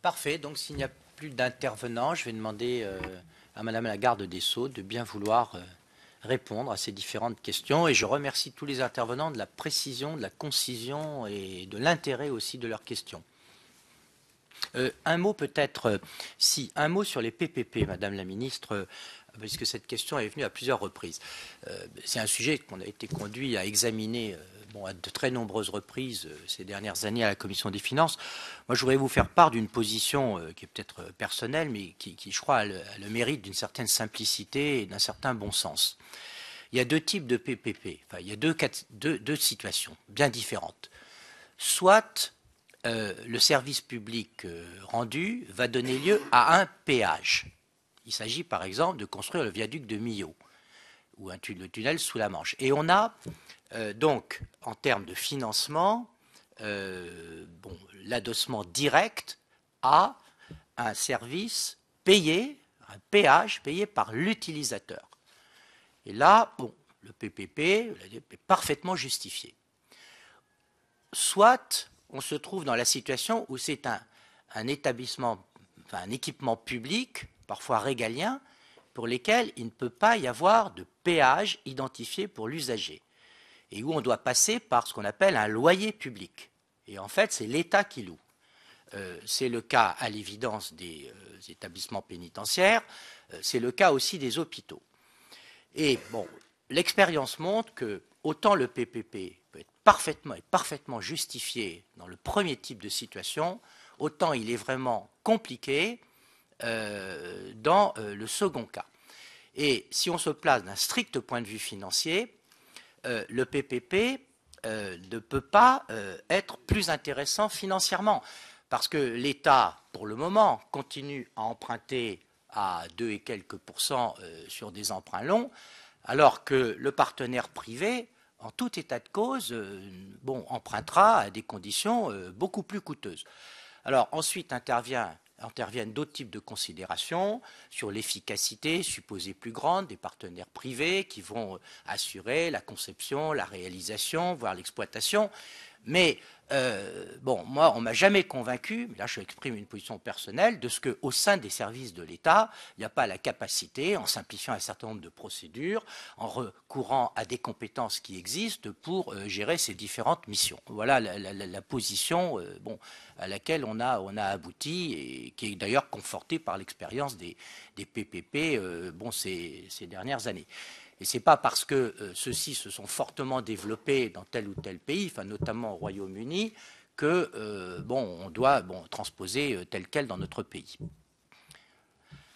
Parfait. Donc, s'il n'y a plus d'intervenants, je vais demander à Madame la garde des Sceaux de bien vouloir répondre à ces différentes questions. Et je remercie tous les intervenants de la précision, de la concision et de l'intérêt aussi de leurs questions. Un mot peut-être, un mot sur les PPP, Madame la Ministre, puisque cette question est venue à plusieurs reprises. C'est un sujet qu'on a été conduit à examiner à de très nombreuses reprises ces dernières années à la Commission des Finances. Moi, je voudrais vous faire part d'une position qui est peut-être personnelle, mais qui, je crois, a le mérite d'une certaine simplicité et d'un certain bon sens. Il y a deux types de PPP, enfin, il y a deux situations bien différentes. Soit le service public rendu va donner lieu à un péage. Il s'agit par exemple de construire le viaduc de Millau ou le tunnel sous la Manche. Et on a donc, en termes de financement, l'adossement direct à un service payé, un péage payé par l'utilisateur. Et là, le PPP est parfaitement justifié. Soit on se trouve dans la situation où c'est un établissement, enfin un équipement public, parfois régalien, pour lesquels il ne peut pas y avoir de péage identifié pour l'usager, et où on doit passer par ce qu'on appelle un loyer public. Et en fait, c'est l'État qui loue. C'est le cas, à l'évidence, des établissements pénitentiaires, c'est le cas aussi des hôpitaux. Et l'expérience montre que autant le PPP peut être parfaitement justifié dans le premier type de situation, autant il est vraiment compliqué dans le second cas. Et si on se place d'un strict point de vue financier, le PPP ne peut pas être plus intéressant financièrement, parce que l'État, pour le moment, continue à emprunter à 2 et quelques % sur des emprunts longs, alors que le partenaire privé, en tout état de cause, empruntera à des conditions beaucoup plus coûteuses. Alors ensuite interviennent d'autres types de considérations sur l'efficacité supposée plus grande des partenaires privés qui vont assurer la conception, la réalisation, voire l'exploitation. Mais moi, on ne m'a jamais convaincu, mais là je exprime une position personnelle, de ce qu'au sein des services de l'État, il n'y a pas la capacité, en simplifiant un certain nombre de procédures, en recourant à des compétences qui existent pour gérer ces différentes missions. Voilà la position à laquelle on a abouti et qui est d'ailleurs confortée par l'expérience des PPP ces dernières années. Et ce n'est pas parce que ceux-ci se sont fortement développés dans tel ou tel pays, enfin, notamment au Royaume-Uni, que on doit transposer tel quel dans notre pays.